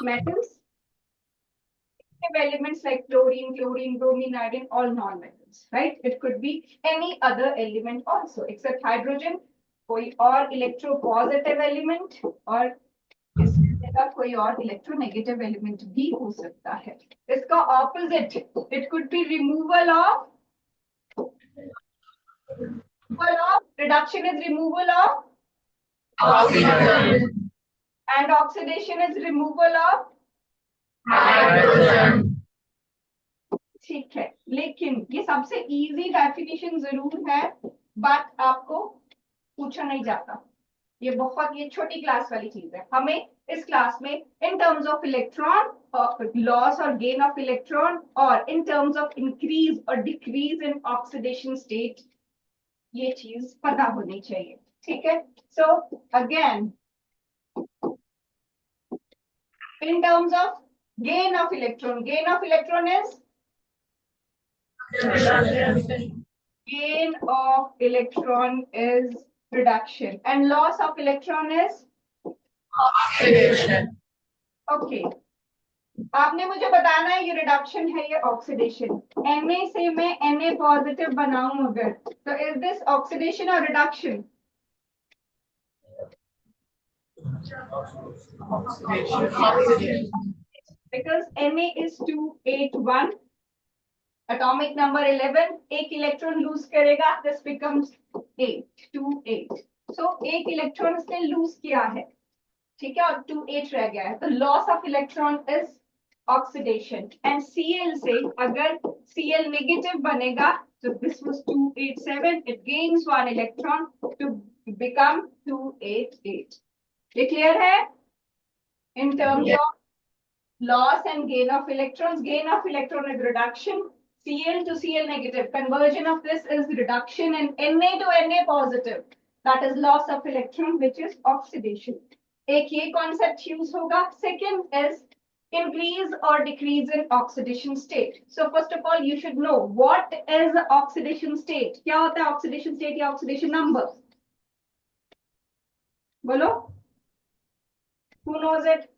metals. Elements like chlorine, bromine, iodine, all non-metals, right? It could be any other element also, except hydrogen. कोई और electropositive element और इसकी जगह कोई और electronegative element भी हो सकता है. इसका opposite, it could be removal of reduction is removal of oxygen, and oxidation is removal of hydrogen. ठीक है, लेकिन ये सबसे इजी डेफिनेशन जरूर है, बट आपको पूछा नहीं जाता. ये छोटी क्लास वाली चीज है. हमें इस क्लास में in terms of electron, loss और गेन ऑफ इलेक्ट्रॉन, और इन टर्म्स ऑफ इंक्रीज और डिक्रीज इन ऑक्सीडेशन स्टेट, ये चीज पता होनी चाहिए. ठीक है. So again, in terms of gain of electron is gain of electron is reduction, and loss of electron is oxidation. Okay, आपने मुझे बताना है ये रिडक्शन है, ये ऑक्सीडेशन. Na से मैं Na पॉजिटिव बनाऊं अगर, तो इज दिस ऑक्सीडेशन और reduction? Because Na is 281, atomic number 11, एक इलेक्ट्रॉन लूज करेगा, this becomes 8, 2, 8. So एक इलेक्ट्रॉन इसने लूज किया है, ठीक है, और 2, 8 रह गया है. तो loss of electron is oxidation. And Cl से अगर Cl नेगेटिव बनेगा, so this was 287, it gains 1 electron to become 288. ये क्लियर है? In terms of loss and gain of electrons, gain of electron is reduction, Cl to Cl negative, conversion of this is reduction, and Na to Na positive, that is loss of electron, which is oxidation. एक ये concept use होगा. Second is increase or decrease in oxidation state. So first of all, you should know what is the oxidation state. क्या होता है oxidation state या oxidation number? बोलो. Who knows it?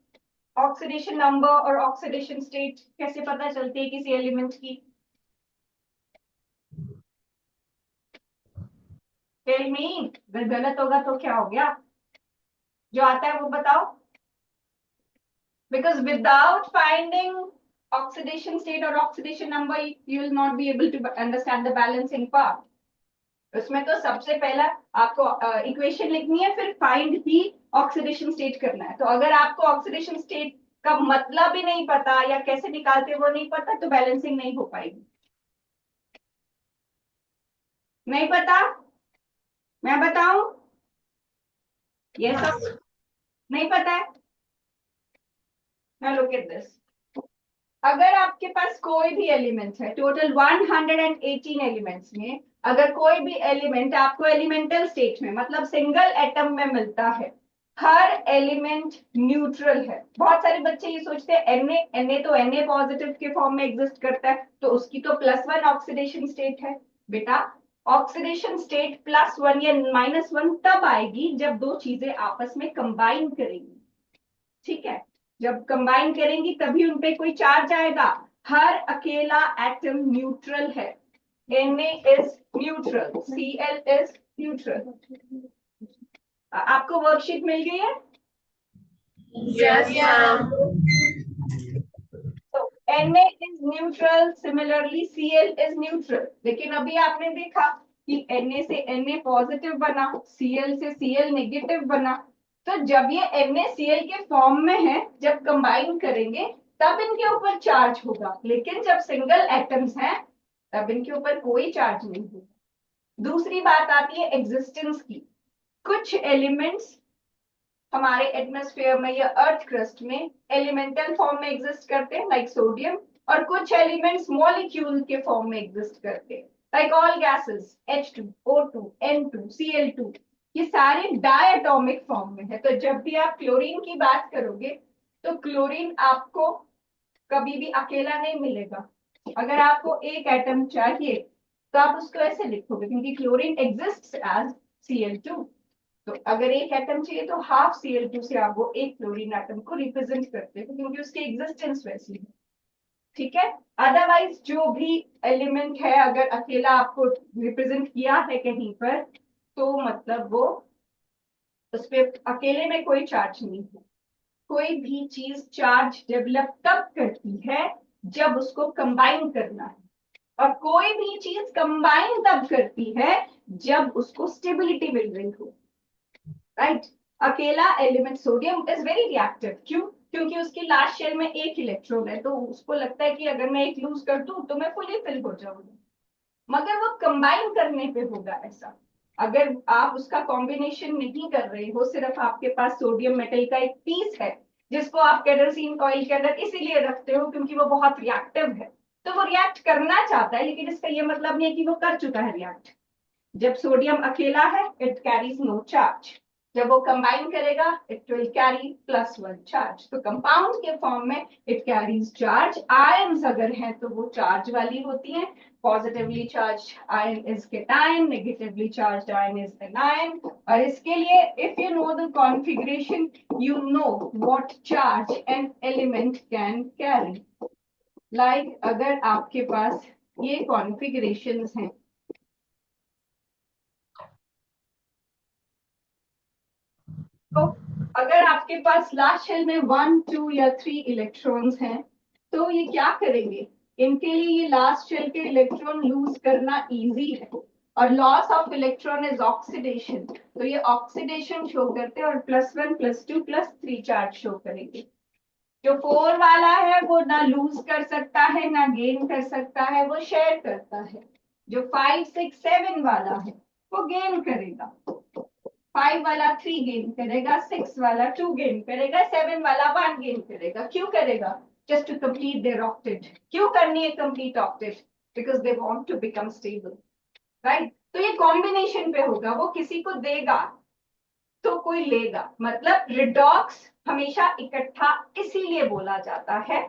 Oxidation number और oxidation state कैसे पता चलती है किसी एलिमेंट की? Tell me. अगर गलत होगा तो क्या हो गया? जो आता है वो बताओ. Because without finding oxidation state और oxidation number, you will not be able to understand the balancing part. उसमें तो सबसे पहला आपको इक्वेशन लिखनी है, फिर फाइंड ही ऑक्सीडेशन स्टेट करना है. तो अगर आपको ऑक्सीडेशन स्टेट का मतलब ही नहीं पता या कैसे निकालते वो नहीं पता, तो बैलेंसिंग नहीं हो पाएगी. नहीं पता? मैं बताऊं? यस, नहीं पता है? Now look at this. अगर आपके पास कोई भी एलिमेंट है, टोटल 118 एलिमेंट्स में अगर कोई भी एलिमेंट आपको एलिमेंटल स्टेट में, मतलब सिंगल एटम में मिलता है, हर एलिमेंट न्यूट्रल है. बहुत सारे बच्चे ये सोचते हैं Na तो Na पॉजिटिव के फॉर्म में एग्जिस्ट करता है, तो उसकी तो +1 ऑक्सीडेशन स्टेट है. बेटा, ऑक्सीडेशन स्टेट +1 या -1 तब आएगी जब दो चीजें आपस में कंबाइन करेंगी. ठीक है, जब कंबाइन करेंगी तभी उनपे कोई चार्ज आएगा. हर अकेला एटम न्यूट्रल है. Na is neutral, Cl is neutral. आपको वर्कशीट मिल गई है? Yes, ma'am. So Na is neutral, similarly Cl is neutral. लेकिन अभी आपने देखा कि Na से Na पॉजिटिव बना, Cl से Cl नेगेटिव बना. तो जब ये NaCl के फॉर्म में है, जब कंबाइन करेंगे तब इनके ऊपर चार्ज होगा, लेकिन जब सिंगल एटम्स हैं तब इनके ऊपर कोई चार्ज नहीं होगा. दूसरी बात आती है एग्जिस्टेंस की. कुछ एलिमेंट्स हमारे एटमॉस्फेयर में या अर्थ क्रस्ट में एलिमेंटल फॉर्म में एग्जिस्ट करते हैं, लाइक सोडियम, और कुछ एलिमेंट्स मॉलिक्यूल के फॉर्म में एग्जिस्ट करते हैं, like all gases, H2, O2, N2, Cl2. ये सारे डायटोमिक फॉर्म में है. तो जब भी आप क्लोरीन की बात करोगे तो क्लोरीन आपको कभी भी अकेला नहीं मिलेगा. अगर आपको एक एटम चाहिए तो आप उसको ऐसे लिखोगे, क्योंकि क्लोरीन एग्जिस्ट्स एज Cl2. तो अगर एक एटम चाहिए तो हाफ Cl2 से आप वो एक क्लोरीन एटम को रिप्रेजेंट करते हो क्योंकि उसकी एग्जिस्टेंस वैसी है। ठीक है। अदरवाइज जो भी एलिमेंट है अगर अकेला आपको रिप्रेजेंट किया है कहीं पर तो मतलब वो उस पे अकेले में कोई चार्ज नहीं है। कोई भी चीज चार्ज डेवलप तब करती है जब उसको कंबाइन करना है और कोई भी चीज कंबाइन तब करती है जब उसको स्टेबिलिटी मिल रही हो। राइट। अकेला element sodium is very reactive. क्यों? क्योंकि उसकी लास्ट शेल में एक इलेक्ट्रॉन है तो उसको लगता है कि अगर मैं एक लूज कर दूं तो मैं फुली फिल हो जाऊंगी। मगर वो कंबाइन करने पे होगा ऐसा। अगर आप उसका कॉम्बिनेशन नहीं कर रहे हो, सिर्फ आपके पास सोडियम मेटल का एक पीस है जिसको आप केरोसिन ऑयल के अंदर इसीलिए रखते हो क्योंकि वो बहुत रिएक्टिव है, तो वो रिएक्ट करना चाहता है लेकिन इसका ये मतलब नहीं है कि वो कर चुका है रिएक्ट। जब सोडियम अकेला है इट कैरीज नो चार्ज। जब वो कंबाइन करेगा इट विल कैरी +1 चार्ज। तो कंपाउंड के फॉर्म में इट कैरीज चार्ज। आयंस अगर हैं तो वो चार्ज वाली होती हैं। Positively charge ion is cation, negatively charge ion is anion. और इसके लिए if you know the configuration you know what charge an element can carry. Like अगर आपके पास ये कॉन्फ़िगरेशंस हैं तो अगर आपके पास लास्ट शेल में 1 2 या 3 इलेक्ट्रॉन्स हैं तो ये क्या करेंगे? इनके लिए ये लास्ट शेल के इलेक्ट्रॉन लूज करना इजी है। और loss of electron is oxidation, तो ये ऑक्सीडेशन शो करते हैं और +1 +2 +3 चार्ज शो करेंगे। जो 4 वाला है वो ना लूज कर सकता है ना गेन कर सकता है, वो शेयर करता है। जो 5 6 7 वाला है वो गेन करेगा। 5 वाला 3 गेन करेगा, 6 वाला 2 गेन करेगा, 7 वाला 1 गेन करेगा। क्यों करेगा? Just to complete their octet. क्यों करनी है complete octet? Because they want to become stable. Right. तो ये कॉम्बिनेशन पे होगा, वो किसी को देगा तो कोई लेगा। मतलब रिडॉक्स हमेशा इकट्ठा इसीलिए बोला जाता है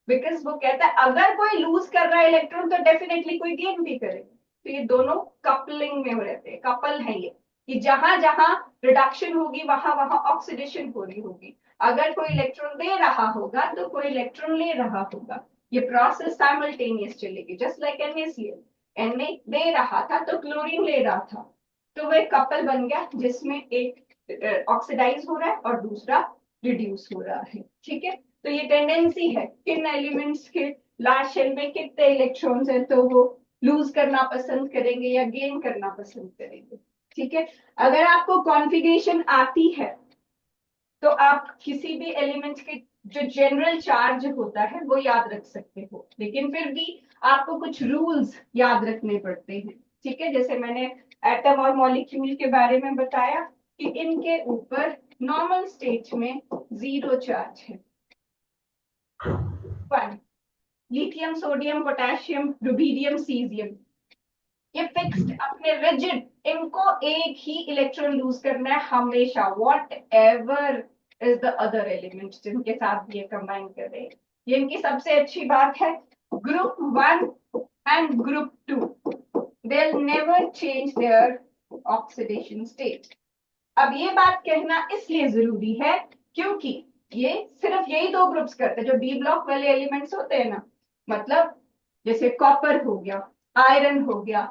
बिकॉज वो कहता है अगर कोई लूज कर रहा है इलेक्ट्रॉन तो डेफिनेटली कोई गेन भी करेगा। तो ये दोनों कपलिंग में रहते हैं, कपल है ये, कि जहां जहां रिडक्शन होगी वहां वहां ऑक्सीडेशन हो रही होगी। अगर कोई इलेक्ट्रॉन दे रहा होगा तो कोई इलेक्ट्रॉन ले रहा होगा। ये प्रोसेस साइमल्टेनियस चलेगी जस्ट लाइक NaCl। Na दे रहा था तो क्लोरीन ले रहा था, तो वो एक कपल बन गया जिसमें एक ऑक्सीडाइज हो रहा है और दूसरा रिड्यूस हो रहा है। ठीक है। तो ये टेंडेंसी है किन एलिमेंट्स के लास्ट शेल में कितने इलेक्ट्रॉन्स हैं तो वो लूज करना पसंद करेंगे या गेन करना पसंद करेंगे। ठीक है। अगर आपको कॉन्फ़िगरेशन आती है तो आप किसी भी एलिमेंट के जो जनरल चार्ज होता है वो याद रख सकते हो, लेकिन फिर भी आपको कुछ रूल्स याद रखने पड़ते हैं। ठीक है। जैसे मैंने एटम और मॉलिक्यूल के बारे में बताया कि इनके ऊपर नॉर्मल स्टेट में 0 चार्ज है। 1 lithium sodium potassium rubidium caesium, ये फिक्स्ड अपने रिजिड, इनको एक ही इलेक्ट्रॉन लूज करना है हमेशा what ever is the other element जिनके साथ ये कंबाइन कर रहे हैं। ये इनकी सबसे अच्छी बात है। Group 1 and group 2 they'll never change their oxidation state। अब ये बात कहना इसलिए जरूरी है क्योंकि ये सिर्फ यही दो ग्रुप्स करते हैं जो डी ब्लॉक वाले एलिमेंट्स होते हैं ना। मतलब जैसे कॉपर हो गया, आयरन हो गया,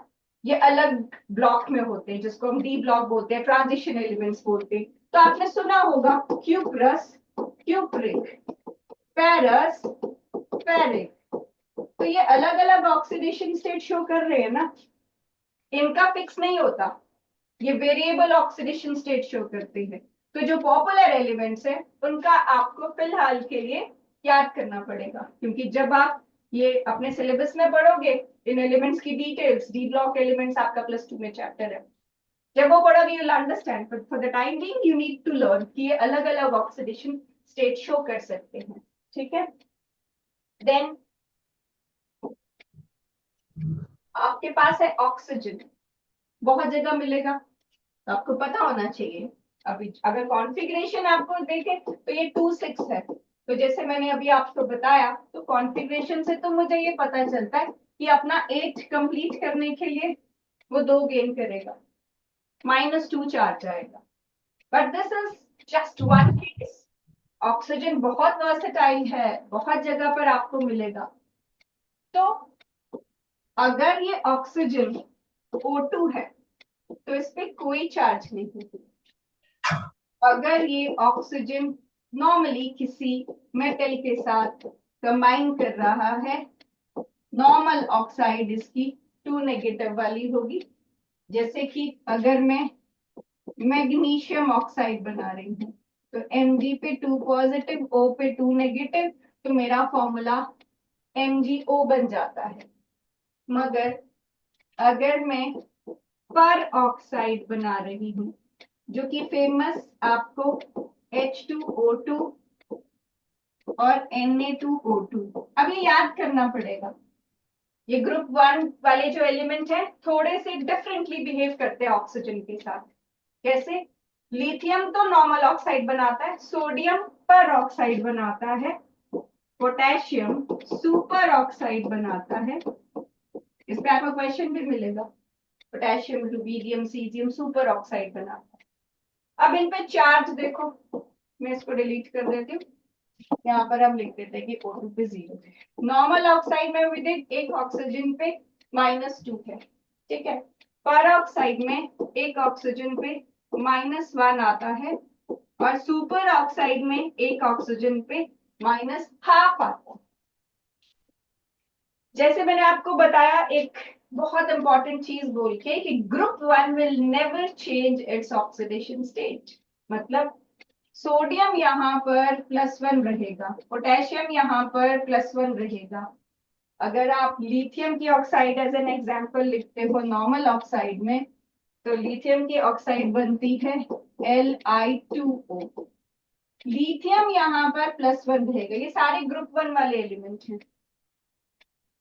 ये अलग ब्लॉक में होते हैं जिसको हम डी ब्लॉक बोलते हैं, ट्रांजिशन एलिमेंट्स बोलते हैं। तो आपने सुना होगा क्यूप्रस, क्यूप्रिक, फेरस, फेरिक। तो ये अलग अलग ऑक्सीडेशन स्टेट शो कर रहे हैं ना, इनका फिक्स नहीं होता, ये वेरिएबल ऑक्सीडेशन स्टेट शो करते हैं। तो जो पॉपुलर एलिमेंट्स है उनका आपको फिलहाल के लिए याद करना पड़ेगा क्योंकि जब आप ये अपने सिलेबस में पढ़ोगे इन एलिमेंट्स की डिटेल्स, डी ब्लॉक एलिमेंट्स आपका +2 में चैप्टर है, जब वो पढ़ोगे you will understand. But for the time being you need to learn कि ये अलग अलग ऑक्सीडेशन स्टेट शो कर सकते हैं। ठीक है। देन आपके पास है ऑक्सीजन, बहुत जगह मिलेगा, तो आपको पता होना चाहिए। अभी अगर कॉन्फ़िगरेशन आपको देखे तो ये 2 6 है, तो जैसे मैंने अभी आपको बताया तो कॉन्फ़िगरेशन से तो मुझे ये पता चलता है कि अपना 8 कंप्लीट करने के लिए वो 2 गेन करेगा, -2 चार्ज आएगा। But this is just one case. Oxygen बहुत वर्सेटाइल है, बहुत जगह पर आपको मिलेगा. तो अगर ये ऑक्सीजन O2 है तो इस पे कोई चार्ज नहीं है. अगर ये ऑक्सीजन नॉर्मली किसी मेटल के साथ कंबाइन कर रहा है, नॉर्मल ऑक्साइड इसकी 2 नेगेटिव वाली होगी. जैसे कि अगर मैं मैग्नीशियम ऑक्साइड बना रही हूँ तो Mg पे 2 पॉजिटिव, O पे 2 नेगेटिव, तो मेरा फॉर्मूला MgO बन जाता है. मगर अगर मैं पर ऑक्साइड बना रही हूँ, जो कि फेमस आपको H2O2 और Na2O2, अब ये याद करना पड़ेगा. ये ग्रुप 1 वाले जो एलिमेंट है थोड़े से डिफरेंटली बिहेव करते हैं ऑक्सीजन के साथ. कैसे? लिथियम तो नॉर्मल ऑक्साइड बनाता है, सोडियम पर ऑक्साइड बनाता है, पोटेशियम सुपर ऑक्साइड बनाता है. इस पे आपको क्वेश्चन भी मिलेगा. Potassium, rubidium, caesium super oxide बनाता है. अब इन पे चार्ज देखो, मैं इसको डिलीट कर देती हूँ. यहाँ पर हम लिख देते हैं कि O2 पे 0 है. नॉर्मल ऑक्साइड में भी देख, एक ऑक्सीजन पे -2 है. ठीक है. पर ऑक्साइड में एक ऑक्सीजन पे -1 आता है और सुपर ऑक्साइड में एक ऑक्सीजन पे -12 आता है. जैसे मैंने आपको बताया एक बहुत इंपॉर्टेंट चीज बोल के कि group 1 will never change its oxidation state. मतलब सोडियम यहाँ पर +1 रहेगा, पोटेशियम यहाँ पर +1 रहेगा. अगर आप लिथियम की ऑक्साइड एज एन एग्जांपल लिखते हो नॉर्मल ऑक्साइड में, तो लिथियम की ऑक्साइड बनती है Li2O. लिथियम यहाँ पर +1 रहेगा. ये सारे ग्रुप 1 वाले एलिमेंट हैं.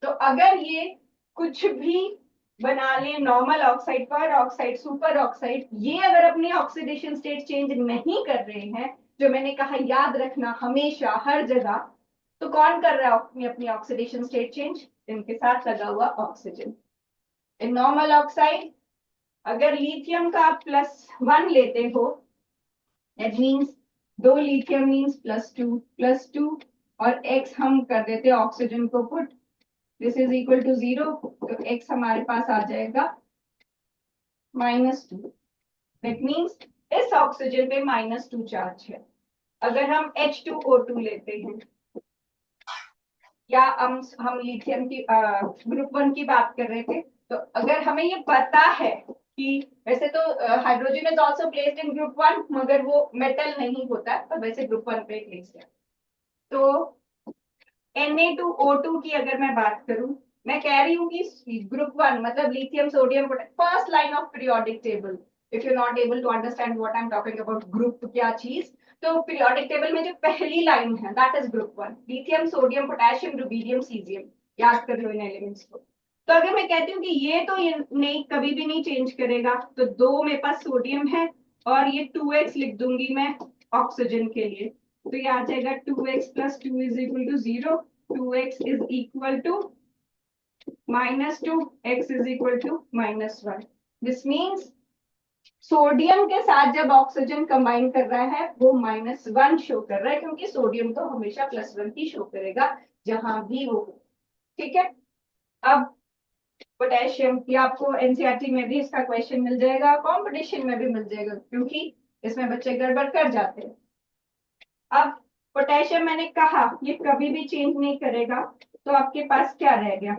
तो अगर ये कुछ भी बना ले, नॉर्मल ऑक्साइड, पर ऑक्साइड, सुपर ऑक्साइड, ये अगर अपनी ऑक्सीडेशन स्टेट चेंज नहीं कर रहे हैं, जो मैंने कहा याद रखना हमेशा हर जगह, तो कौन कर रहा है अपनी अपनी ऑक्सीडेशन स्टेट चेंज? इनके साथ लगा हुआ ऑक्सीजन. इन नॉर्मल ऑक्साइड अगर लिथियम का आप +1 लेते हो, दैट मीन्स 2 लिथियम मीन्स +2 और x हम कर देते हैं ऑक्सीजन को put, this is equal to 0, तो x हमारे पास आ जाएगा -2. दैट मीन्स इस ऑक्सीजन पे -2 चार्ज है. अगर हम H2O2 लेते हैं, या हम लिथियम की ग्रुप 1 की बात कर रहे थे, तो अगर हमें ये पता है कि वैसे तो hydrogen is also placed in group 1, मगर वो मेटल नहीं होता है, पर वैसे ग्रुप 1 पे प्लेस्ड है. तो Na2O2 की अगर मैं बात करूं, मैं कह रही हूँ कि ग्रुप 1 मतलब lithium, sodium, first line of periodic table. If you not able to understand what I am talking about group क्या चीज, तो पीरियोडिक टेबल में जो पहली लाइन है that is group 1. Lithium, sodium, potassium, rubidium, caesium. याद कर लो इन एलिमेंट्स को. तो अगर मैं कहती हूँ कि ये तो ये नहीं, कभी भी नहीं चेंज करेगा, तो 2 मेरे पास सोडियम है और ये 2x लिख दूंगी मैं ऑक्सीजन के लिए. तो ये आ जाएगा 2x + 2 is equal to 0. 2x is equal to -2, x is equal to -1. This means sodium के साथ जब ऑक्सीजन कंबाइन कर रहा है वो -1 शो कर रहा है, क्योंकि सोडियम तो हमेशा +1 ही शो करेगा जहां भी वो. ठीक है. अब पोटेशियम, ये आपको एनसीईआरटी में भी इसका क्वेश्चन मिल जाएगा, कंपटीशन में भी मिल जाएगा, क्योंकि इसमें बच्चे गड़बड़ कर जाते हैं. अब पोटेशियम मैंने कहा ये कभी भी चेंज नहीं करेगा, तो आपके पास क्या रह गया?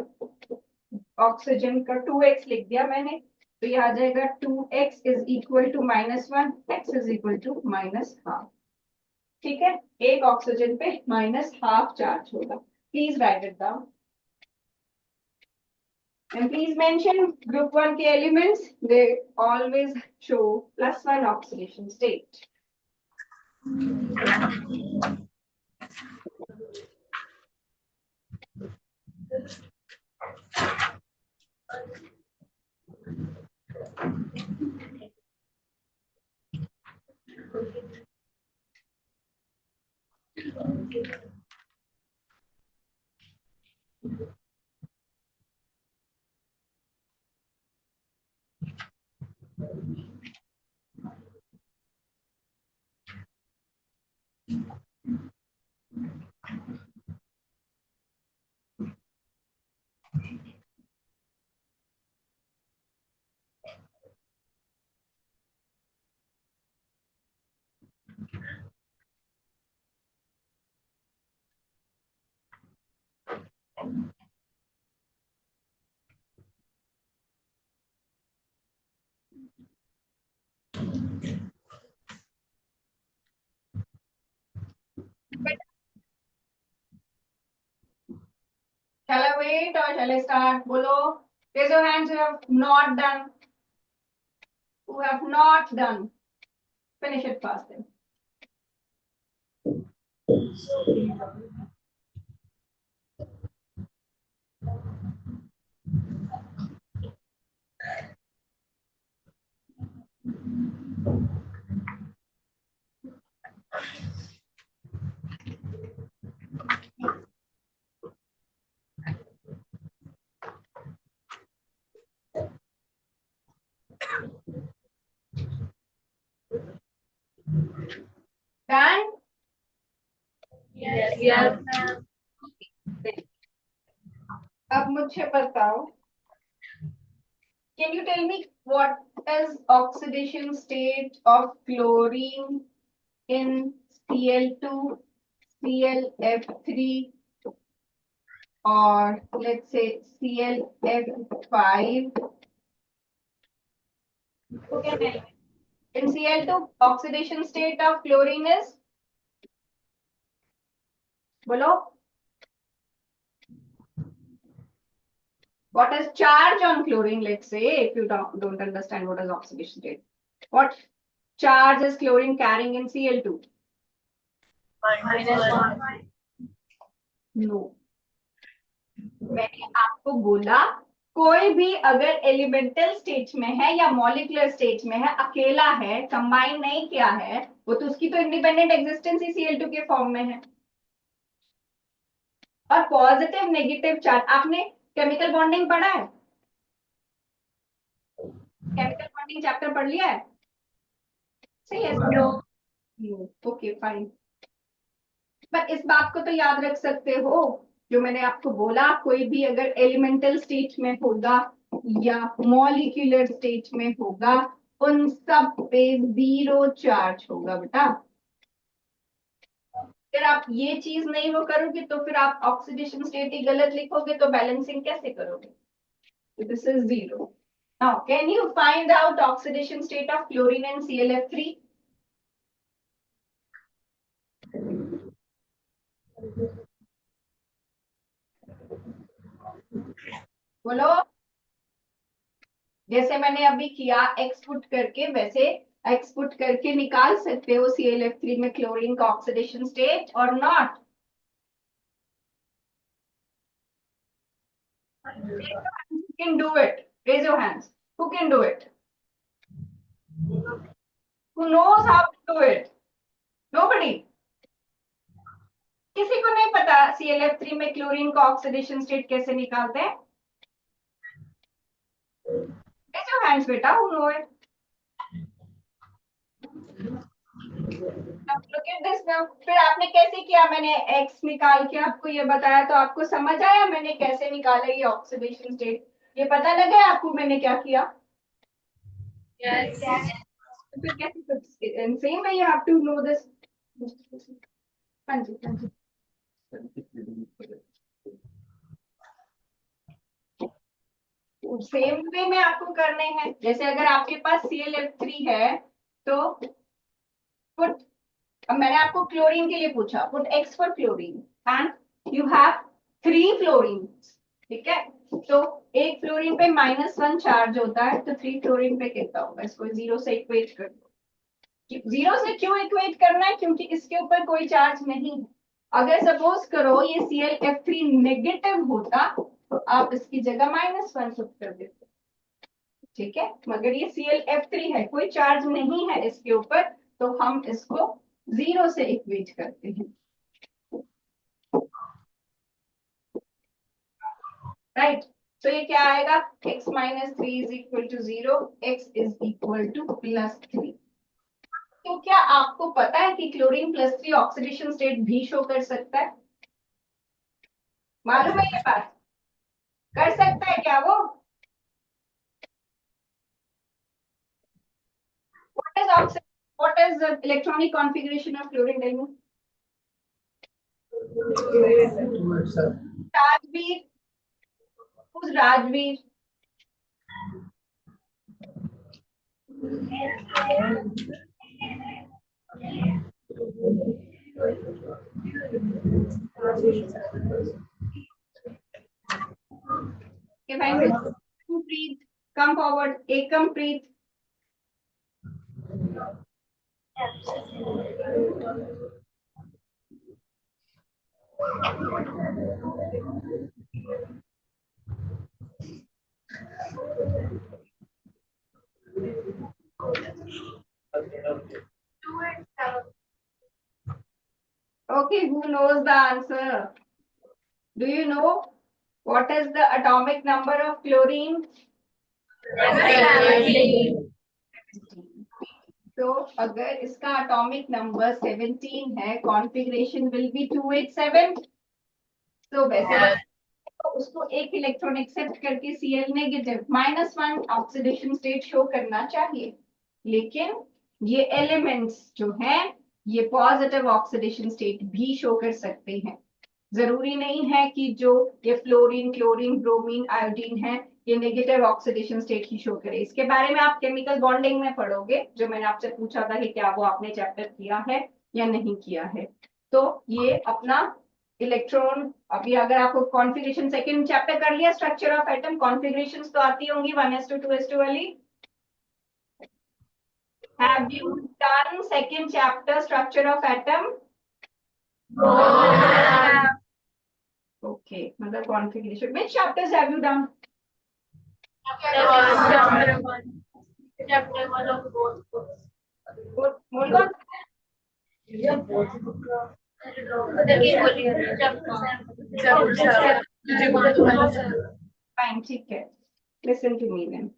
ऑक्सीजन का 2x लिख दिया मैंने, तो ये आ जाएगा 2x is equal to -1, x is equal to -12. ठीक है. एक ऑक्सीजन पे -12 चार्ज होगा. Please write it down and please mention group 1 के elements, they always show +1 oxidation state. Shall I wait or shall I start? Bolo. Raise your hands who have not done. Who have not done. Finish it fast then. Done? Yes, yes, ma'am. अब मुझे बताओ. Can you tell me what is oxidation state of chlorine in Cl2, ClF3, or let's say ClF5? Who can tell me? In Cl2, oxidation state of chlorine is? Bolo. What is charge on chlorine? Let's say if you don't understand what is oxidation state. What charge is chlorine carrying in Cl2? -1. No. मैंने आपको बोला कोई भी अगर elemental stage में है या molecular stage में है, अकेला है, कंबाइन नहीं किया है, वो तो उसकी तो इंडिपेंडेंट एग्जिस्टेंस ही Cl2 के फॉर्म में है. और पॉजिटिव नेगेटिव चार्ज आपने केमिकल बॉन्डिंग पढ़ा है? केमिकल बॉन्डिंग चैप्टर पढ़ लिया है? सही है. Okay fine. पर इस बात को तो याद रख सकते हो जो मैंने आपको बोला, कोई भी अगर एलिमेंटल स्टेज में होगा या मॉलिक्यूलर स्टेज में होगा, उन सब पे 0 चार्ज होगा बेटा. अगर आप ये चीज नहीं वो करोगे तो फिर आप ऑक्सीडेशन स्टेट ही गलत लिखोगे तो बैलेंसिंग कैसे करोगे? This is 0. Now can you find out oxidation state of chlorine and ClF3? बोलो. जैसे मैंने अभी किया एक्स पुट करके, वैसे एक्स पुट करके निकाल सकते हो ClF3 में क्लोरीन का ऑक्सीडेशन स्टेट और not? Who can do it? Raise your hands. Who can do it? Who knows how to do it? Nobody. किसी को नहीं पता ClF3 में क्लोरीन का ऑक्सीडेशन स्टेट कैसे निकालते हैं? Raise your hands बेटा. Who know it? Look at this now. फिर आपने कैसे किया? मैंने x निकाल के आपको ये बताया तो आपको समझ आया मैंने कैसे निकाला ये ऑक्सीडेशन स्टेट? ये पता लगा आपको मैंने क्या किया? Yes. फिर कैसे? Same way you have to know this. हाँ जी, हाँ जी. सेम वे में आपको करने हैं. जैसे अगर आपके पास ClF3 है तो पुट, अब मैंने आपको क्लोरीन के लिए पूछा, put X for chlorine and you have 3 fluorine. ठीक है, तो एक फ्लोरीन पे -1 चार्ज होता है तो 3 फ्लोरीन पे कितना होगा? इसको 0 से इक्वेट कर दो. 0 से क्यों इक्वेट करना है? क्योंकि इसके ऊपर कोई चार्ज नहीं है. अगर सपोज करो ये ClF3 नेगेटिव होता तो आप इसकी जगह -1 पुट कर देते. ठीक है, मगर ये ClF3 है, कोई चार्ज नहीं है इसके ऊपर, तो हम इसको 0 से इक्वेट करते हैं. राइट. तो ये क्या आएगा? x - 3 is equal to 0, x is equal to +3. तो क्या आपको पता है कि क्लोरीन +3 ऑक्सीडेशन स्टेट भी शो कर सकता है? मालूम है ये बात? कर सकता है क्या वो? What is the electronic configuration of chlorine? Tell me. Rajveer. Who's Rajveer? Okay, fine. Preet, come forward. Ekam Preet. Okay, who knows the answer? Do you know what is the atomic number of chlorine? तो अगर इसका atomic number 17 है, configuration will be 287. तो वैसे तो उसको एक electron accept करके Cl negative -1 oxidation state show करना चाहिए, लेकिन ये एलिमेंट्स जो हैं ये पॉजिटिव ऑक्सीडेशन स्टेट भी शो कर सकते हैं। जरूरी नहीं है कि जो ये फ्लोरीन, क्लोरीन, ब्रोमीन, आयोडीन है ये नेगेटिव ऑक्सीडेशन स्टेट ही शो करे। इसके बारे में आप केमिकल बॉन्डिंग में पढ़ोगे, जो मैंने आपसे पूछा था कि क्या वो आपने चैप्टर किया है या नहीं किया है। तो ये अपना इलेक्ट्रॉन, अभी अगर आपको कॉन्फ़िगरेशन सेकंड चैप्टर कर लिया, स्ट्रक्चर ऑफ एटम, कॉन्फ़िगरेशंस तो आती होंगी 1s2 2s2 वाली। Have you done second chapter structure of atom? Okay, मतलब configuration, which chapters have you done? Chapter 1 of both books. Mole कौन? फाइन, ठीक है। Listen to me then.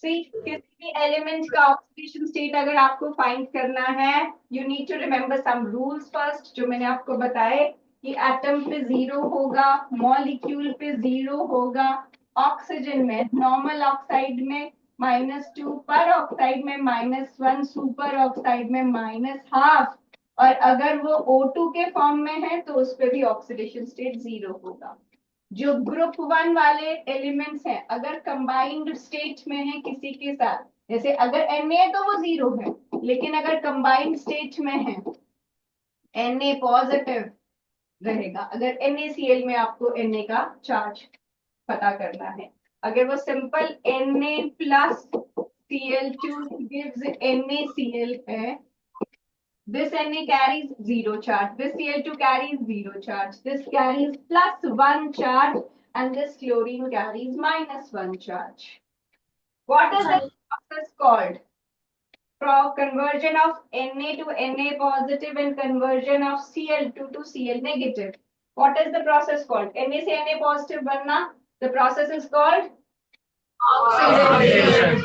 See, किसी भी एलिमेंट का ऑक्सीडेशन स्टेट अगर आपको फाइंड करना है, you need to remember some rules first, जो मैंने आपको बताए कि एटम पे 0 होगा, मॉलिक्यूल पे 0 होगा, ऑक्सीजन में, नॉर्मल ऑक्साइड में -2, पर ऑक्साइड में -1, सुपर ऑक्साइड में -12, और अगर वो O2 के फॉर्म में है तो उस पर भी ऑक्सीडेशन स्टेट 0 होगा। जो ग्रुप 1 वाले एलिमेंट्स हैं अगर कंबाइंड स्टेट में है किसी के साथ, जैसे अगर Na है तो वो 0 है, लेकिन अगर कंबाइंड स्टेट में है Na पॉजिटिव रहेगा। अगर NaCl में आपको Na का चार्ज पता करना है, अगर वो simple Na plus Cl2 gives NaCl है, this Na carries 0 charge, this Cl2 carries 0 charge, this carries +1 charge, and this chlorine carries -1 charge. What is the process called? Conversion of Na to Na positive and conversion of Cl2 to Cl negative. What is the process called? Na से Na positive बनना, the process is called oxidation.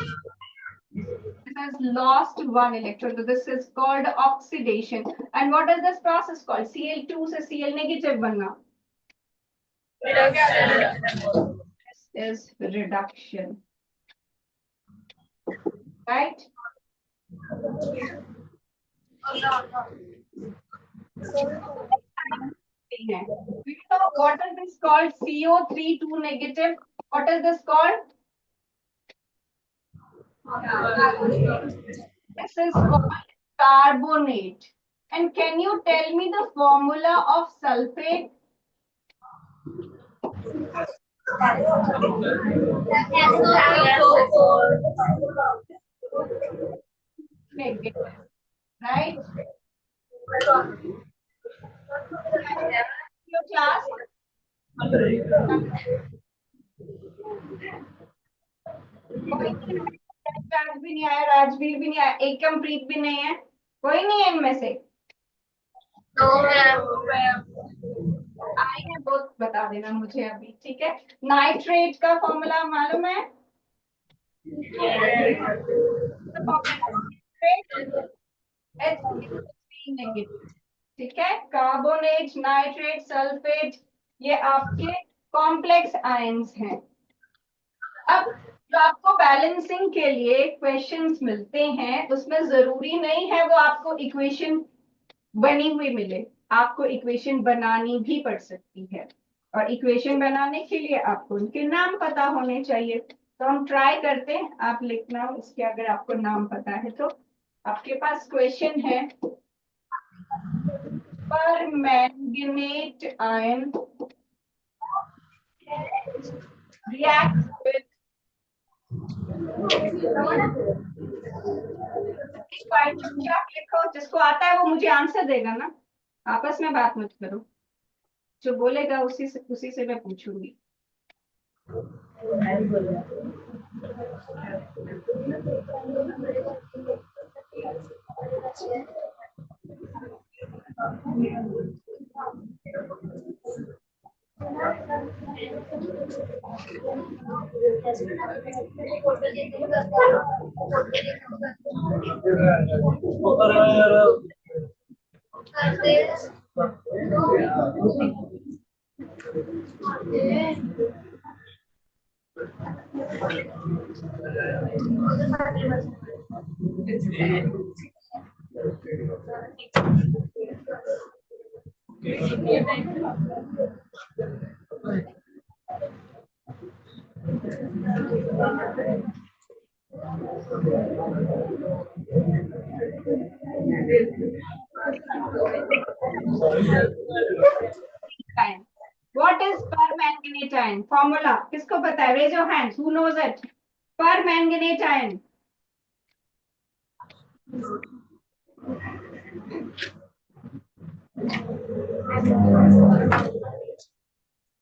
This has lost 1 electron, so this is called oxidation. And what is this process called? Cl2 से Cl negative बनना. Reduction. This is reduction. Right? We know what is this called? CO3 2 negative. What is this called? This is called carbonate. And can you tell me the formula of sulfate? Negative, right? Your class? राज भी नहीं आया, राजवीर भी नहीं आया, एकम प्रीत भी नहीं है, कोई नहीं है इनमें से? आई है, बहुत बता देना मुझे अभी, ठीक है? नाइट्रेट का फॉर्मूला मालूम है? ठीक है, कार्बोनेट, नाइट्रेट, सल्फेट, ये आपके कॉम्प्लेक्स आयंस हैं। अब जो आपको बैलेंसिंग के लिए क्वेश्चंस मिलते हैं उसमें जरूरी नहीं है वो आपको इक्वेशन बनी हुई मिले, आपको इक्वेशन बनानी भी पड़ सकती है, और इक्वेशन बनाने के लिए आपको उनके नाम पता होने चाहिए। तो हम ट्राई करते हैं, आप लिखना इसके अगर आपको नाम पता है तो। आपके पास क्वेश्चन है, पर मैंगनेट आयन reacts with चुपचाप लिखो, जिसको आता है वो मुझे आंसर देगा ना, आपस में बात मत करो। जो बोलेगा उसी से मैं पूछूंगी। What is permanganate iron? Formula किसको पता है? Raise your hands. Who knows it? Permanganate iron.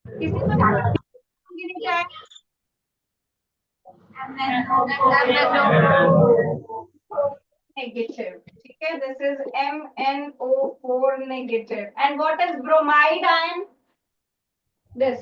किसी को permanganate iron? Negative. ठीक है, this is MnO4 negative. And what is bromide ion? This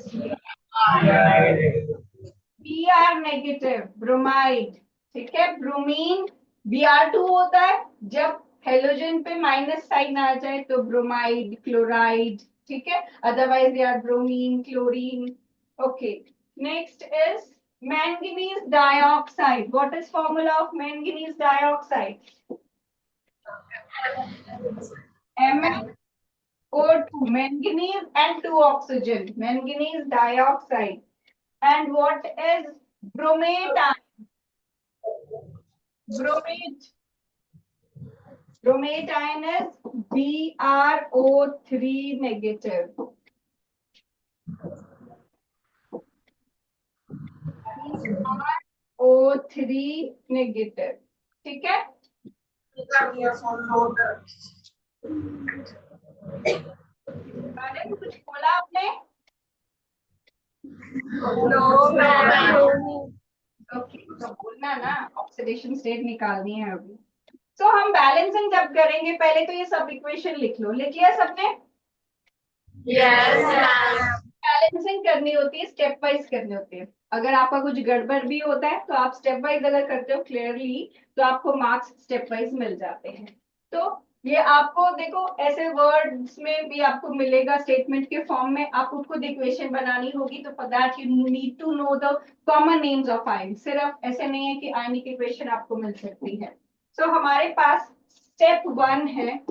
Br negative, bromide. ठीक है, ब्रोमीन Br2 होता है, जब हेलोजन पे माइनस साइन आ जाए तो ब्रोमाइड, क्लोराइड, ठीक है, otherwise they are bromine, chlorine. Okay, next is manganese dioxide. What is formula of manganese dioxide? MnO2, manganese and 2 oxygen, manganese dioxide. And what is bromate? Bromate. Bromate ion is BrO3 negative. BrO3 negative. ठीक है, अरे कुछ बोला आपने? Okay, तो बोलना ना, oxidation state निकालनी है अभी। तो हम बैलेंसिंग जब करेंगे, पहले तो ये सब इक्वेशन लिख लो। लिख लिया सबने? बैलेंसिंग करनी होती है, स्टेप वाइज करनी होती है। अगर आपका कुछ गड़बड़ भी होता है तो आप स्टेप वाइज अगर करते हो क्लियरली तो आपको मार्क्स स्टेप वाइज मिल जाते हैं। तो ये आपको देखो ऐसे वर्ड्स में भी आपको मिलेगा, स्टेटमेंट के फॉर्म में आपको खुद इक्वेशन बनानी होगी। तो for that you need to know the common names of ion. सिर्फ ऐसे नहीं है कि आयनिक इक्वेशन आपको मिल सकती है। तो हमारे पास स्टेप 1 है,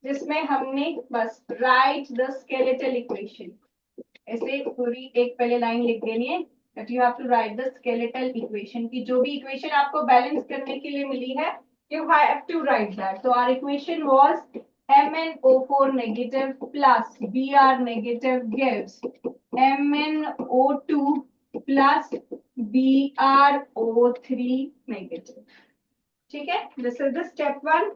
जिसमें हमने बस राइट द स्केलेटल इक्वेशन, ऐसे पूरी एक पहले लाइन लिख देनी है that you have to write the skeletal equation की जो भी इक्वेशन आपको बैलेंस करने के लिए मिली है, you have to write that. So our equation was MnO4 negative plus Br negative gives MnO2 plus BrO3 negative. ठीक है, दिस इज द स्टेप 1,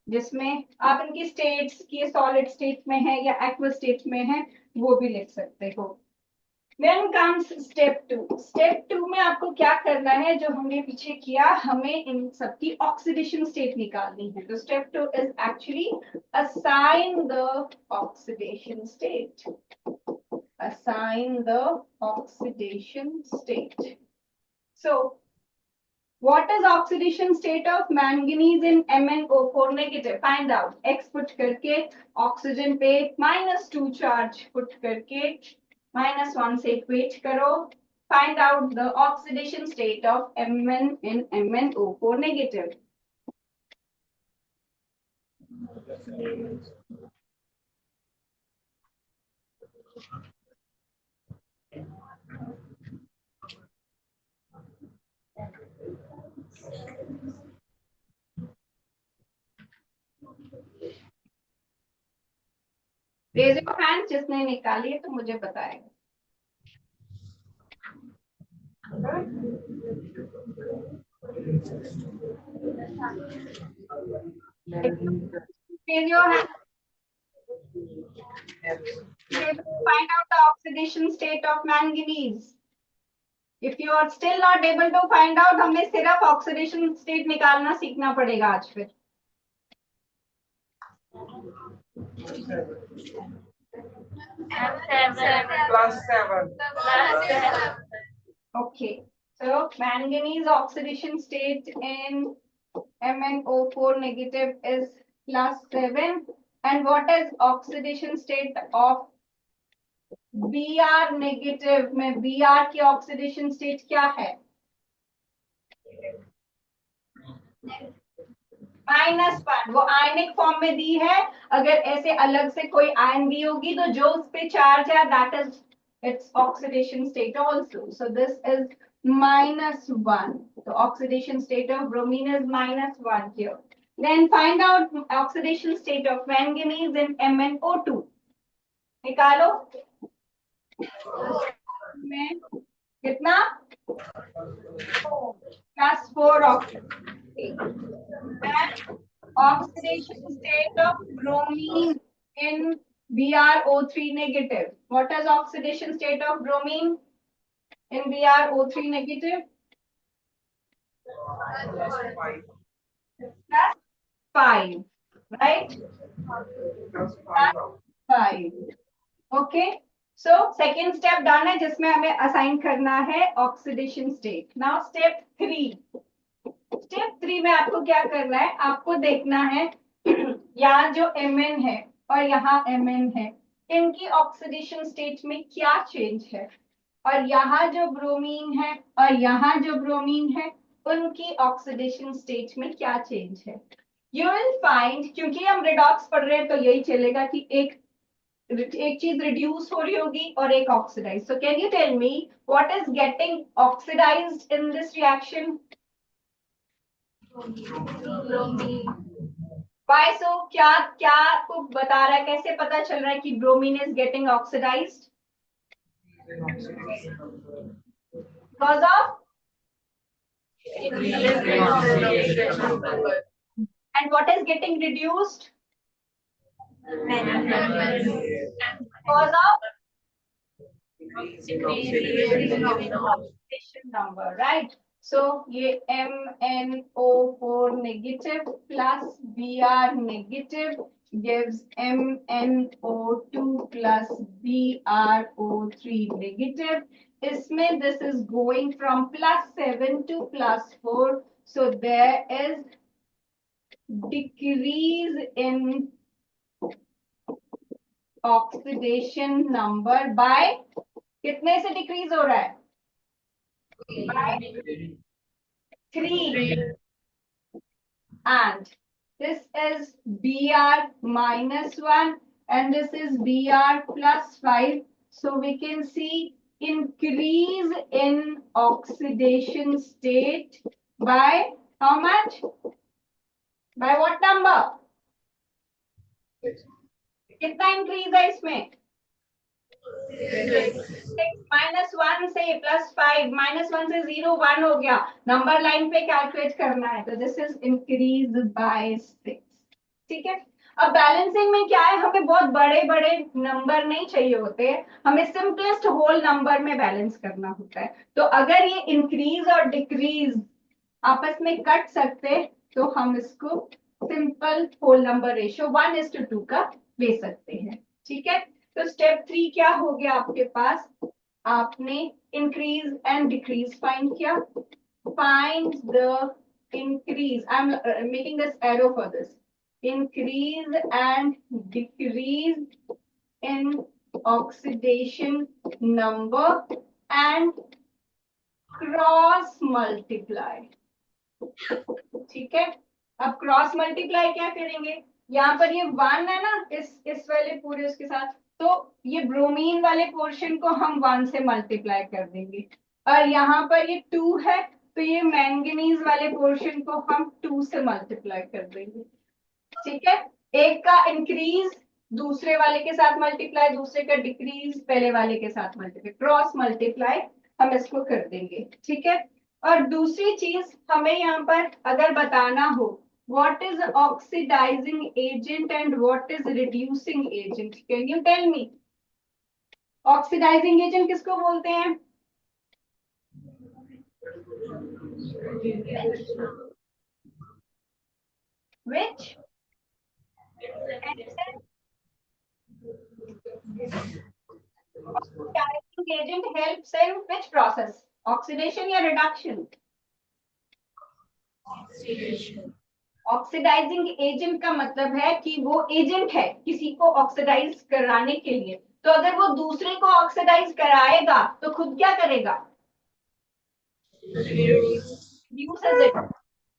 जिसमें आप इनकी स्टेट्स की सॉलिड स्टेट में है या एक्वा स्टेट में है वो भी लिख सकते हो। Then comes step 2. स्टेप 2 में आपको क्या करना है, जो हमने पीछे किया, हमें इन सबकी ऑक्सीडेशन स्टेट निकालनी है। तो step 2 is actually assign the oxidation state. Assign the oxidation state. So what is oxidation state of manganese in MnO4 negative? Find out. X put करके ऑक्सीजन पे -2 चार्ज पुट करके -1 से इक्वेट करो. Find out the oxidation state of Mn in MnO4 negative. Raise your hand जिसने निकाली है तो मुझे बताएगा। Raise your hand. Find out the oxidation state of manganese. If you are still not able to find out, हमें सिर्फ oxidation state निकालना सीखना पड़ेगा आज फिर। +7. Okay, so manganese oxidation state in MnO4 negative is +7. And what is oxidation state of Br negative में Br की oxidation state क्या है? -1। वो आयनिक फॉर्म में दी है। अगर ऐसे अलग से कोई आयन दी होगी तो जो उस पे चार्ज है that is its oxidation state also. So this is -1. The oxidation state of bromine is -1 here. Then find out oxidation state of manganese in MnO2. निकालो। में कितना? +4 oxidation. And oxidation state of bromine in BrO3 negative. What is oxidation state of bromine in BrO3 negative? +5, right? +5. Okay. So second step done है जिसमें हमें assign करना है oxidation state. Now step 3. Step 3 में आपको क्या करना है? आपको देखना है यहाँ जो Mn है और यहाँ Mn है, इनकी ऑक्सीडेशन स्टेट में क्या चेंज है, और यहाँ जो ब्रोमीन है और यहाँ जो ब्रोमीन है उनकी ऑक्सीडेशन स्टेट में क्या चेंज है। यू विल फाइंड, क्योंकि हम रिडॉक्स पढ़ रहे हैं तो यही चलेगा कि एक चीज रिड्यूस हो रही होगी और एक oxidise. So can you tell me what is getting oxidised in this reaction? Why so? क्या क्या आपको बता रहा है, कैसे पता चल रहा है कि bromine is getting oxidised? Because of? And what is getting reduced? Because of oxidation number, right? So ये MnO4 negative plus Br negative gives MnO2 plus BrO3 negative. इसमें this is going from +7 to +4. So there is decrease in oxidation number by कितने से decrease हो रहा है? By 3. And this is Br -1 and this is Br +5. So we can see increase in oxidation state by how much? By what number? कितना increase है इसमें? 6 -1 से +5, -1 से 0 1 हो गया। नंबर लाइन पे कैलकुलेट करना है तो दिस इज इंक्रीज बाय 6। ठीक है। अब बैलेंसिंग में क्या है, हमें बहुत बड़े बड़े नंबर नहीं चाहिए होते, हमें सिंपलेस्ट होल नंबर में बैलेंस करना होता है। तो अगर ये इंक्रीज और डिक्रीज आपस में कट सकते तो हम इसको सिंपल होल नंबर रेशियो 1:2 का ले सकते हैं। ठीक है। तो स्टेप 3 क्या हो गया आपके पास? आपने इंक्रीज एंड डिक्रीज फाइंड किया। Find the increase, I am making this arrow for this, increase and decrease in oxidation number and cross multiply। ठीक है। अब क्रॉस मल्टीप्लाई क्या करेंगे? यहाँ पर ये 1 है ना, इस वाले पूरे उसके साथ, तो ये ब्रोमीन वाले पोर्शन को हम 1 से मल्टीप्लाई कर देंगे, और यहाँ पर ये 2 है तो ये मैंगनीज वाले पोर्शन को हम 2 से मल्टीप्लाई कर देंगे। ठीक है। एक का इंक्रीज दूसरे वाले के साथ मल्टीप्लाई, दूसरे का डिक्रीज पहले वाले के साथ मल्टीप्लाई, क्रॉस मल्टीप्लाई हम इसको कर देंगे, ठीक है। और दूसरी चीज हमें यहाँ पर अगर बताना हो, what is oxidising agent and what is reducing agent, can you tell me? Oxidising agent किसको बोलते हैं? Which oxidizing agent helps in which process? Oxidation या reduction? ऑक्सीडाइजिंग एजेंट का मतलब है कि वो एजेंट है किसी को ऑक्सीडाइज कराने के लिए, तो अगर वो दूसरे को ऑक्सीडाइज कराएगा तो खुद क्या करेगा? Reduces it.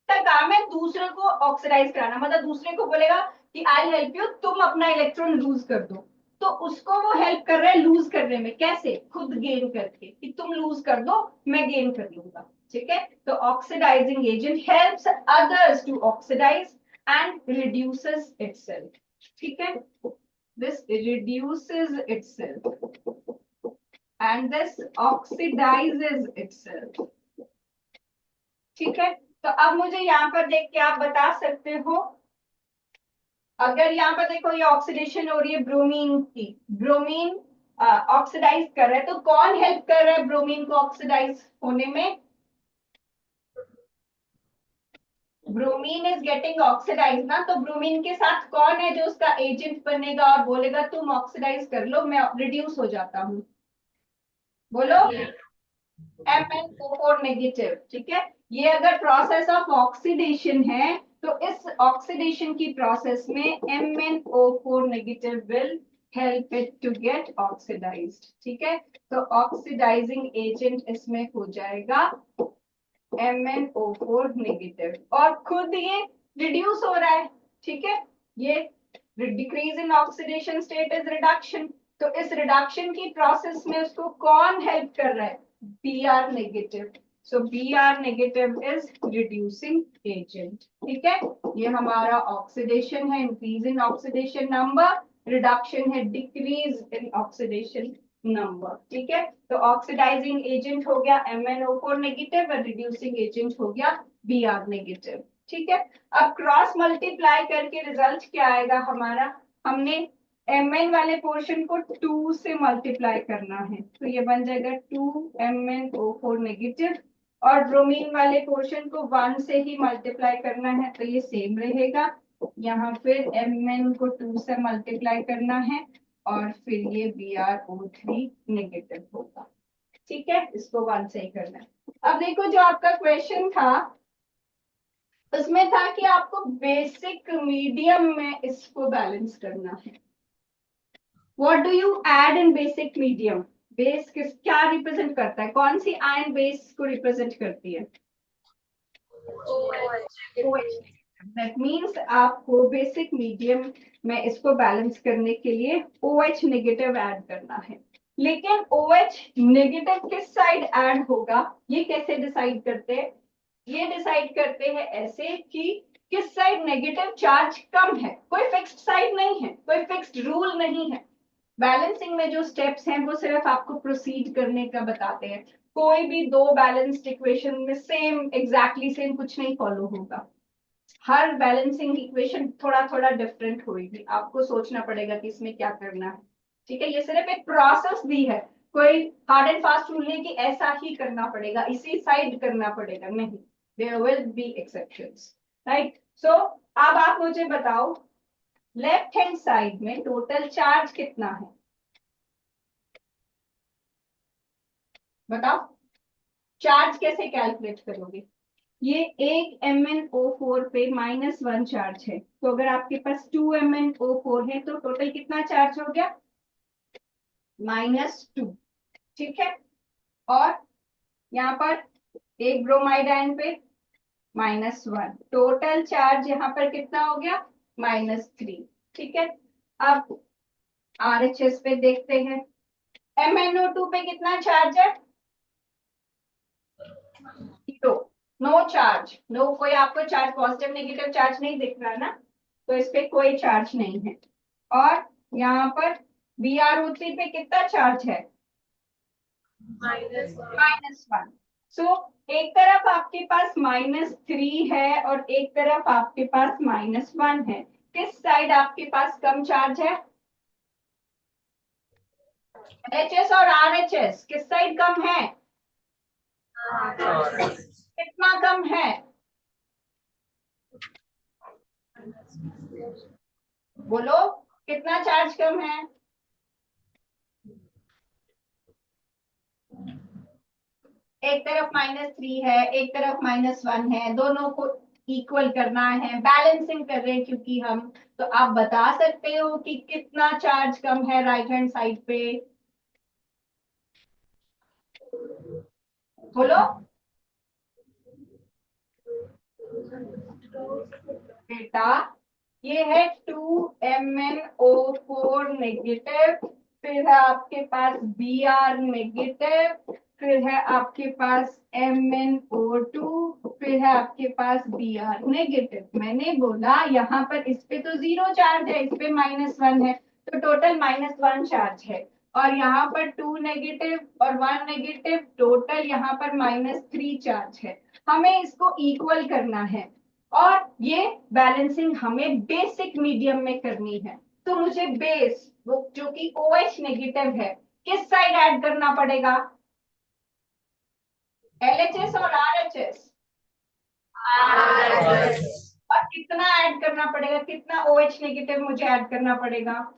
का काम है दूसरे को ऑक्सीडाइज कराना, मतलब दूसरे को बोलेगा कि आई हेल्प यू, तुम अपना इलेक्ट्रॉन लूज कर दो, तो उसको वो हेल्प कर रहा है लूज करने में, कैसे? खुद गेन करके, कि तुम लूज कर दो मैं गेन कर लूंगा, ठीक है। तो oxidising agent helps others to oxidise and reduces itself, ठीक है। This reduces itself and this oxidises itself, ठीक है। तो अब मुझे यहाँ पर देख के आप बता सकते हो, अगर यहाँ पर देखो ये ऑक्सीडेशन हो रही है ब्रोमीन की, ब्रोमीन ऑक्सीडाइज कर रहा है, तो कौन हेल्प कर रहा है ब्रोमीन को ऑक्सीडाइज होने में? ब्रोमीन इज गेटिंग ऑक्सीडाइज ना, तो ब्रोमीन के साथ कौन है जो उसका एजेंट बनेगा और बोलेगा तुम ऑक्सीडाइज कर लो मैं रिड्यूस हो जाता हूँ? बोलो। MnO4 नेगेटिव, ठीक है। ये अगर प्रोसेस ऑफ ऑक्सीडेशन है तो इस ऑक्सीडेशन की प्रोसेस में MnO4 negative will help it to get oxidised, ठीक है। तो ऑक्सीडाइजिंग एजेंट इसमें हो जाएगा MnO4 नेगेटिव, और खुद ये रिड्यूस हो रहा है, ठीक है। ये decrease in oxidation state is reduction, तो इस रिडक्शन की प्रोसेस में उसको कौन हेल्प कर रहा है? Br negative, so Br negative is reducing agent, ठीक है। ये हमारा ऑक्सीडेशन है, increase in oxidation number, reduction है डिक्रीज इन ऑक्सीडेशन नंबर, ठीक है। तो ऑक्सीडाइजिंग एजेंट हो गया MnO4 नेगेटिव और रिड्यूसिंग एजेंट हो गया Br नेगेटिव, ठीक है। अब क्रॉस मल्टीप्लाई करके रिजल्ट क्या आएगा हमारा? हमने Mn वाले पोर्शन को 2 से मल्टीप्लाई करना है, तो ये बन जाएगा 2MnO4 नेगेटिव, और ब्रोमीन वाले पोर्शन को 1 से ही मल्टीप्लाई करना है, तो ये सेम रहेगा। यहाँ फिर Mn को 2 से मल्टीप्लाई करना है और फिर ये BrO3 नेगेटिव होगा, ठीक है। इसको 1 से ही करना है। अब देखो जो आपका क्वेश्चन था उसमें था कि आपको बेसिक मीडियम में इसको बैलेंस करना है। What do you add in basic medium? Base किस क्या रिप्रेजेंट करता है, कौन सी आयन बेस को रिप्रेजेंट करती है? OH। दैट मीन्स आपको बेसिक मीडियम में इसको बैलेंस करने के लिए OH नेगेटिव ऐड करना है, लेकिन OH नेगेटिव किस साइड ऐड होगा ये कैसे डिसाइड करते हैं? ये डिसाइड करते हैं ऐसे कि किस साइड नेगेटिव चार्ज कम है, कोई फिक्स्ड साइड नहीं है, कोई फिक्स्ड रूल नहीं है। बैलेंसिंग में जो स्टेप्स हैं वो सिर्फ आपको प्रोसीड करने का बताते हैं, कोई भी दो बैलेंस्ड इक्वेशन में सेम एग्जैक्टली सेम कुछ नहीं फॉलो होगा, हर बैलेंसिंग इक्वेशन थोड़ा थोड़ा डिफरेंट होगी, आपको सोचना पड़ेगा कि इसमें क्या करना है, ठीक है। ये सिर्फ एक प्रोसेस दी है, कोई हार्ड एंड फास्ट रूल नहीं कि ऐसा ही करना पड़ेगा इसी साइड करना पड़ेगा, नहीं, there will be exceptions, right. So अब आप मुझे बताओ लेफ्ट हैंड साइड में टोटल चार्ज कितना है? बताओ, चार्ज कैसे कैलकुलेट करोगे? ये एक MnO4 पे -1 चार्ज है, तो अगर आपके पास 2 MnO4 है तो टोटल कितना चार्ज हो गया? -2, ठीक है। और यहाँ पर एक ब्रोमाइड आयन पे -1, टोटल चार्ज यहाँ पर कितना हो गया? -3, ठीक है। अब RHS पे देखते हैं, MnO2 पे कितना चार्ज है? 0, नो चार्ज, नो, कोई आपको चार्ज पॉजिटिव नेगेटिव चार्ज नहीं दिख रहा ना, तो इस पे कोई चार्ज नहीं है। और यहाँ पर BrO3 पे कितना चार्ज है? -1। सो एक तरफ आपके पास -3 है और एक तरफ आपके पास -1 है। किस साइड आपके पास कम चार्ज है? LHS और RHS किस साइड कम है? कितना कम है? बोलो, कितना चार्ज कम है? एक तरफ -3 है, एक तरफ -1 है, दोनों को इक्वल करना है, बैलेंसिंग कर रहे हैं क्योंकि हम। तो आप बता सकते हो कि कितना चार्ज कम है राइट हैंड साइड पे? बोलो बेटा, ये है 2MnO4 नेगेटिव, फिर है आपके पास Br नेगेटिव, फिर है आपके पास MnO2, फिर है आपके पास Br नेगेटिव। मैंने बोला यहाँ पर इस पे तो 0 चार्ज है, इस पे -1 है, तो टोटल -1 चार्ज है। और यहाँ पर 2 नेगेटिव और 1 नेगेटिव, टोटल यहाँ पर -3 चार्ज है। हमें इसको इक्वल करना है और ये बैलेंसिंग हमें बेसिक मीडियम में करनी है। तो मुझे बेस वो जो कि OH नेगेटिव है किस साइड ऐड करना पड़ेगा? LHS और RHS? और कितना ऐड करना पड़ेगा? कितना OH नेगेटिव मुझे ऐड करना पड़ेगा?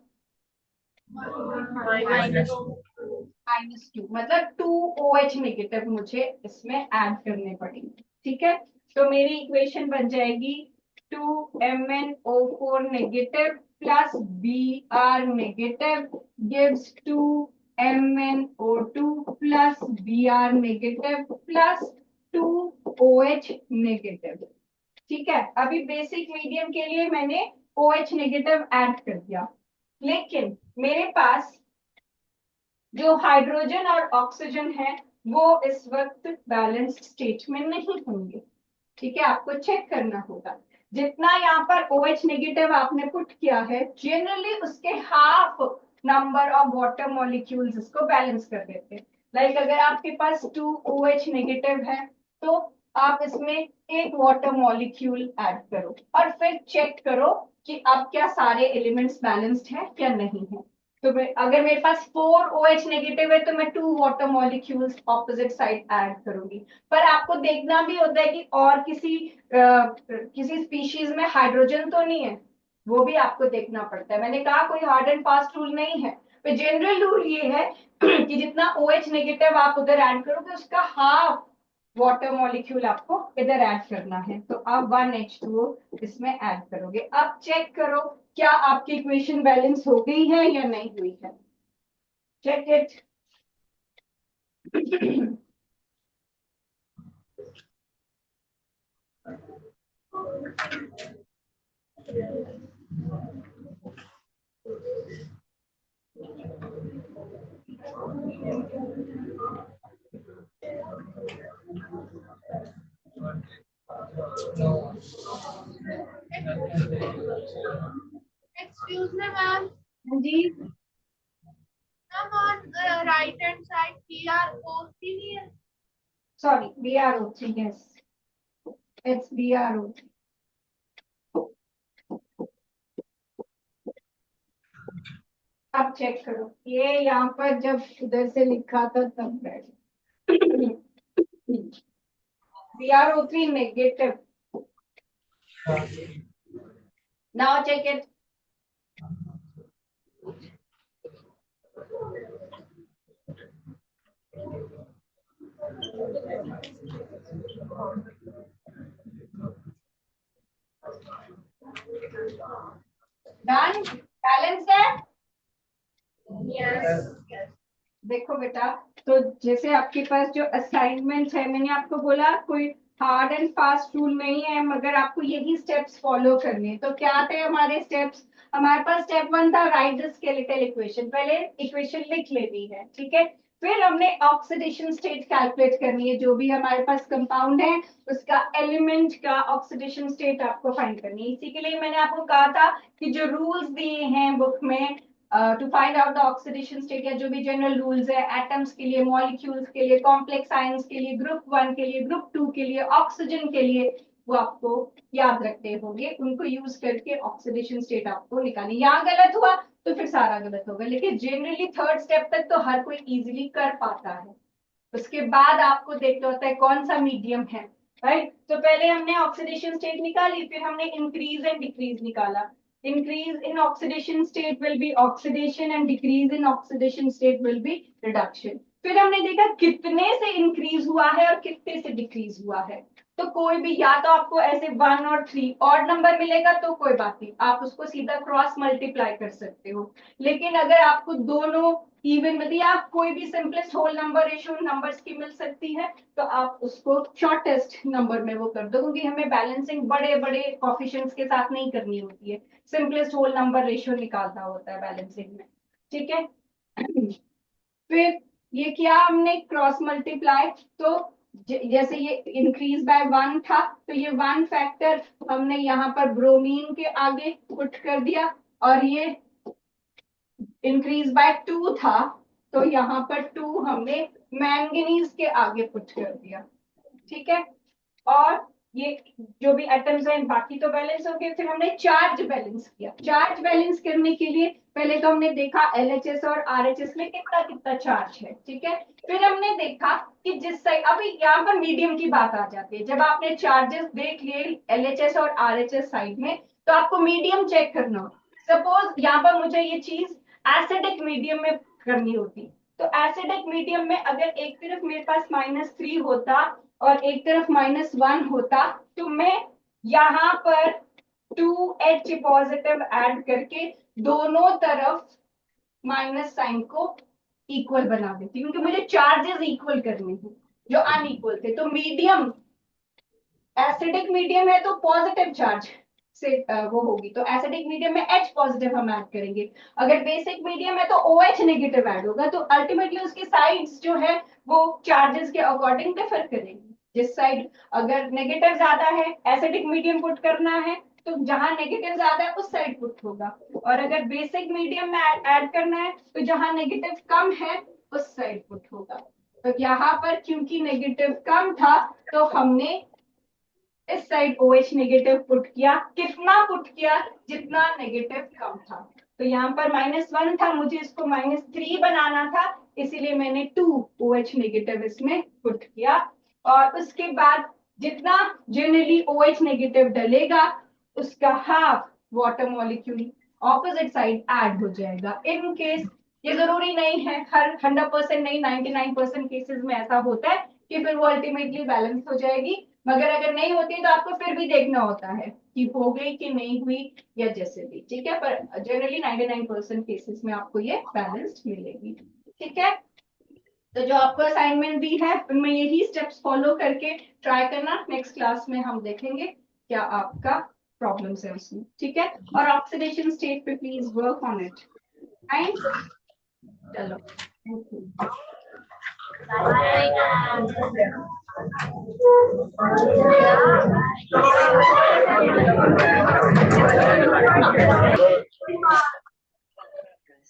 -2, मतलब 2 OH नेगेटिव मुझे इसमें ऐड करने पड़ेंगे। ठीक है, तो मेरी इक्वेशन बन जाएगी 2MnO4 negative plus Br negative gives 2MnO2 plus Br negative plus 2OH negative. ठीक है, अभी बेसिक मीडियम के लिए मैंने OH नेगेटिव ऐड कर दिया, लेकिन मेरे पास जो हाइड्रोजन और ऑक्सीजन है वो इस वक्त बैलेंस स्टेट में नहीं होंगे। ठीक है, आपको चेक करना होगा। जितना यहाँ पर OH नेगेटिव आपने पुट किया है, जनरली उसके half number of water molecules इसको बैलेंस कर देते हैं। लाइक अगर आपके पास 2 OH नेगेटिव है तो आप इसमें एक वाटर मॉलिक्यूल ऐड करो और फिर चेक करो कि अब क्या सारे एलिमेंट्स बैलेंस्ड है या नहीं है। तो अगर मेरे पास 4 OH नेगेटिव है तो मैं 2 water molecules opposite side add करूंगी। पर आपको देखना भी होता है कि और किसी स्पीशीज में हाइड्रोजन तो नहीं है, वो भी आपको देखना पड़ता है। मैंने कहा कोई हार्ड एंड फास्ट रूल नहीं है, तो जनरल रूल ये है कि जितना OH नेगेटिव आप उधर ऐड करोगे उसका हाफ वाटर मॉलिक्यूल आपको इधर ऐड करना है। तो आप 1H2O इसमें ऐड करोगे। अब चेक करो क्या आपकी इक्वेशन बैलेंस हो गई है या नहीं हुई है। Check it. Excuse me, ma'am. जी, Ma'am, on the right hand side, BrO3 here. Sorry, BrO3, yes, it's BrO3। अब चेक करो, ये यहाँ पर जब उधर से लिखा था तब BrO3 negative. Now check it. Done, balance है। Yes. देखो बेटा, तो जैसे आपके पास जो असाइनमेंट है, मैंने आपको बोला कोई हार्ड एंड फास्ट रूल नहीं है, मगर आपको यही स्टेप्स फॉलो करने हैं। तो क्या थे हमारे स्टेप्स? हमारे पास स्टेप 1 था राइट द स्केलेटल इक्वेशन, पहले इक्वेशन लिख लेनी है। ठीक है, फिर हमने ऑक्सीडेशन स्टेट कैलकुलेट करनी है, जो भी हमारे पास कंपाउंड है उसका एलिमेंट का ऑक्सीडेशन स्टेट आपको फाइंड करनी है। इसी के लिए मैंने आपको कहा था कि जो रूल्स दिए हैं बुक में to find out the oxidation state, या जो भी जनरल रूल्स है एटम्स के लिए, मॉलिक्यूल्स के लिए, कॉम्प्लेक्स आयंस के लिए, ग्रुप 1 के लिए, ग्रुप 2 के लिए, ऑक्सीजन के लिए, वो आपको याद रखते होंगे। उनको यूज करके ऑक्सीडेशन स्टेट आपको निकालनी। यहाँ गलत हुआ तो फिर सारा गलत होगा, लेकिन जनरली थर्ड स्टेप तक तो हर कोई इजीली कर पाता है। उसके बाद आपको देखना होता है कौन सा मीडियम है, राइट। तो पहले हमने ऑक्सीडेशन स्टेट निकाली, फिर हमने इंक्रीज एंड डिक्रीज निकाला। Increase in oxidation state will be oxidation and decrease in oxidation state will be reduction. फिर हमने देखा कितने से इंक्रीज हुआ है और कितने से डिक्रीज हुआ है। तो कोई भी, या तो आपको ऐसे 1 और 3 ऑड नंबर मिलेगा तो कोई बात नहीं, आप उसको सीधा क्रॉस मल्टीप्लाई कर सकते हो। लेकिन अगर आपको दोनों इवन मिलती है, आप कोई भी simplest whole number ratio numbers की मिल सकती है, तो आप उसको शॉर्टेस्ट नंबर में वो कर दो, क्योंकि हमें बैलेंसिंग बड़े बड़े कोफिशिएंट्स के साथ नहीं करनी होती है, सिंपलेस्ट होल नंबर रेशियो निकालना होता है बैलेंसिंग में, ठीक है। फिर ये किया हमने क्रॉस मल्टीप्लाई, तो जैसे ये इंक्रीज बाय 1 था तो ये 1 फैक्टर हमने यहाँ पर ब्रोमीन के आगे पुट कर दिया, और ये इंक्रीज बाय 2 था तो यहाँ पर 2 हमने मैंगनीज के आगे पुट कर दिया, ठीक है। और ये जो भी एटम्स हैं बाकी तो बैलेंस हो गए। फिर हमने चार्ज बैलेंस किया। चार्ज बैलेंस करने के लिए पहले तो हमने देखा LHS और RHS में कितना कितना चार्ज है, ठीक है। फिर हमने देखा कि जिस साइड, अभी यहाँ पर मीडियम की बात आ जाती है, जब आपने चार्जेस देख लिए LHS और RHS साइड में, तो आपको मीडियम चेक करना हो। सपोज यहाँ पर मुझे ये चीज एसिडिक मीडियम में करनी होती, तो एसिडिक मीडियम में अगर एक तरफ मेरे पास -3 होता और एक तरफ -1 होता, तो मैं यहाँ पर 2H पॉजिटिव ऐड करके दोनों तरफ माइनस साइन को इक्वल बना देती, क्योंकि मुझे चार्जेस इक्वल करने हैं जो अनइक्वल थे। तो मीडियम, एसिडिक मीडियम है तो पॉजिटिव चार्ज से वो होगी, तो एसिडिक मीडियम में H पॉजिटिव हम ऐड करेंगे। अगर बेसिक मीडियम है तो OH नेगेटिव ऐड होगा, तो अल्टीमेटली उसकी साइड्स जो है वो चार्जेस के अकॉर्डिंग डिफर करेंगी। जिस साइड अगर नेगेटिव ज्यादा है, एसिडिक मीडियम पुट करना है, तो जहां नेगेटिव ज्यादा है उस साइड पुट होगा, और अगर बेसिक मीडियम में ऐड करना है तो जहां नेगेटिव कम है उस साइड पुट होगा। तो यहाँ पर क्योंकि नेगेटिव कम था तो हमने इस साइड OH नेगेटिव पुट किया। कितना पुट किया? जितना नेगेटिव कम था। तो यहाँ पर -1 था, मुझे इसको -3 बनाना था, इसीलिए मैंने 2 OH नेगेटिव इसमें पुट किया। और उसके बाद जितना जनरली OH नेगेटिव डलेगा उसका half water molecule opposite side add हो जाएगा। इन केस ये जरूरी नहीं है, हर 100% नहीं, 99% केसेस में ऐसा होता है कि फिर वो अल्टीमेटली बैलेंस हो जाएगी। मगर अगर नहीं होती है तो आपको फिर भी देखना होता है कि हो गई कि नहीं हुई, या जैसे भी, ठीक है। पर जनरली 99% केसेस में आपको ये बैलेंस्ड मिलेगी, ठीक है। तो जो आपको असाइनमेंट दी है उनमें यही स्टेप्स फॉलो करके ट्राई करना। नेक्स्ट क्लास में हम देखेंगे क्या आपका प्रॉब्लम्स है उसमें, ठीक है। और ऑक्सीडेशन स्टेट पे प्लीज वर्क ऑन इट। चलो, थैंक यू।